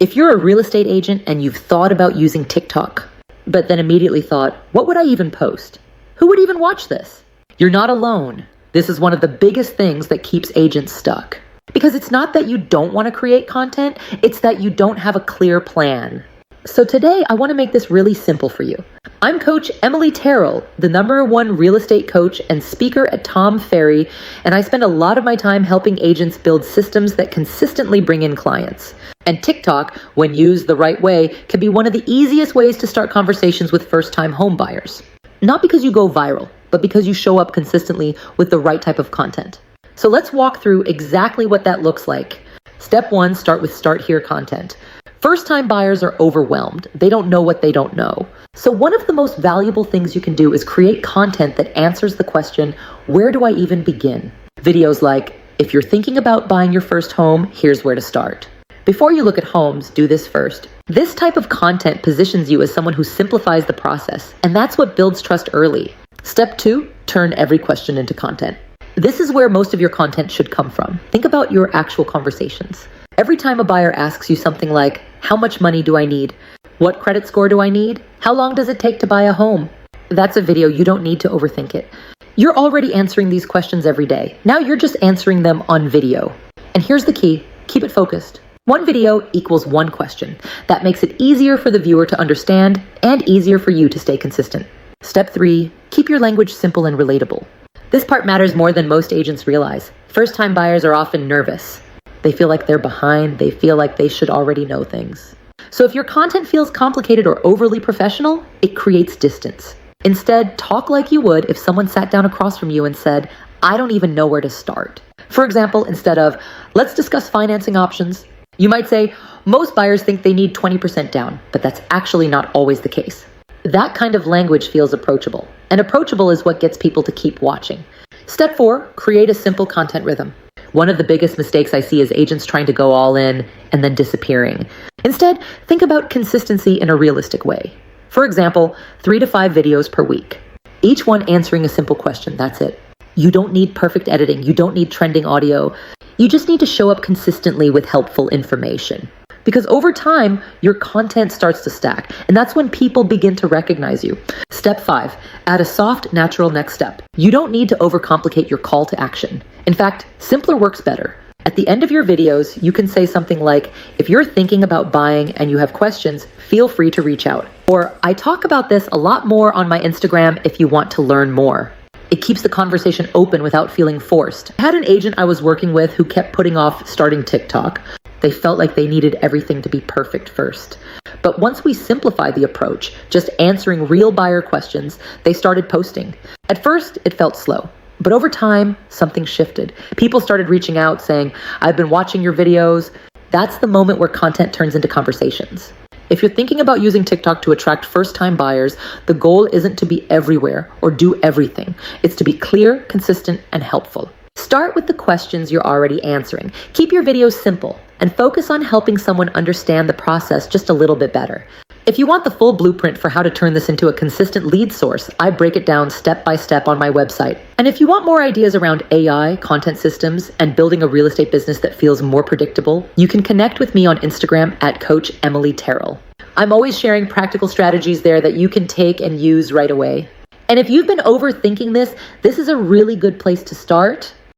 If you're a real estate agent and you've thought about using TikTok, but then immediately thought, what would I even post? Who would even watch this? You're not alone. This is one of the biggest things that keeps agents stuck. Because it's not that you don't want to create content, it's that you don't have a clear plan. So today, I want to make this really simple for you. I'm Coach Emily Terrell, the #1 real estate coach and speaker at Tom Ferry, and I spend a lot of my time helping agents build systems that consistently bring in clients. And TikTok, when used the right way, can be one of the easiest ways to start conversations with first-time home buyers. Not because you go viral, but because you show up consistently with the right type of content. So let's walk through exactly what that looks like. Step 1, start with Start Here content. First-time buyers are overwhelmed. They don't know what they don't know. So one of the most valuable things you can do is create content that answers the question, where do I even begin? Videos like, if you're thinking about buying your first home, here's where to start. Before you look at homes, do this first. This type of content positions you as someone who simplifies the process, and that's what builds trust early. Step 2, turn every question into content. This is where most of your content should come from. Think about your actual conversations. Every time a buyer asks you something like, how much money do I need? What credit score do I need? How long does it take to buy a home? That's a video. You don't need to overthink it. You're already answering these questions every day. Now you're just answering them on video. And here's the key. Keep it focused. One video equals one question. That makes it easier for the viewer to understand and easier for you to stay consistent. Step 3, keep your language simple and relatable. This part matters more than most agents realize. First-time buyers are often nervous. They feel like they're behind. They feel like they should already know things. So if your content feels complicated or overly professional, it creates distance. Instead, talk like you would if someone sat down across from you and said, I don't even know where to start. For example, instead of, let's discuss financing options, you might say, most buyers think they need 20% down, but that's actually not always the case. That kind of language feels approachable, and approachable is what gets people to keep watching. Step 4, create a simple content rhythm. One of the biggest mistakes I see is agents trying to go all in and then disappearing. Instead, think about consistency in a realistic way. For example, 3 to 5 videos per week. Each one answering a simple question, that's it. You don't need perfect editing, you don't need trending audio. You just need to show up consistently with helpful information. Because over time, your content starts to stack, and that's when people begin to recognize you. Step 5, add a soft, natural next step. You don't need to overcomplicate your call to action. In fact, simpler works better. At the end of your videos, you can say something like, if you're thinking about buying and you have questions, feel free to reach out. Or, I talk about this a lot more on my Instagram if you want to learn more. It keeps the conversation open without feeling forced. I had an agent I was working with who kept putting off starting TikTok. They felt like they needed everything to be perfect first. But once we simplified the approach, just answering real buyer questions, they started posting. At first, it felt slow. But over time, something shifted. People started reaching out saying, I've been watching your videos. That's the moment where content turns into conversations. If you're thinking about using TikTok to attract first-time buyers, the goal isn't to be everywhere or do everything. It's to be clear, consistent, and helpful. Start with the questions you're already answering. Keep your videos simple and focus on helping someone understand the process just a little bit better. If you want the full blueprint for how to turn this into a consistent lead source, I break it down step by step on my website. And if you want more ideas around AI, content systems, and building a real estate business that feels more predictable, you can connect with me on Instagram at Coach Emily Terrell. I'm always sharing practical strategies there that you can take and use right away. And if you've been overthinking this is a really good place to start.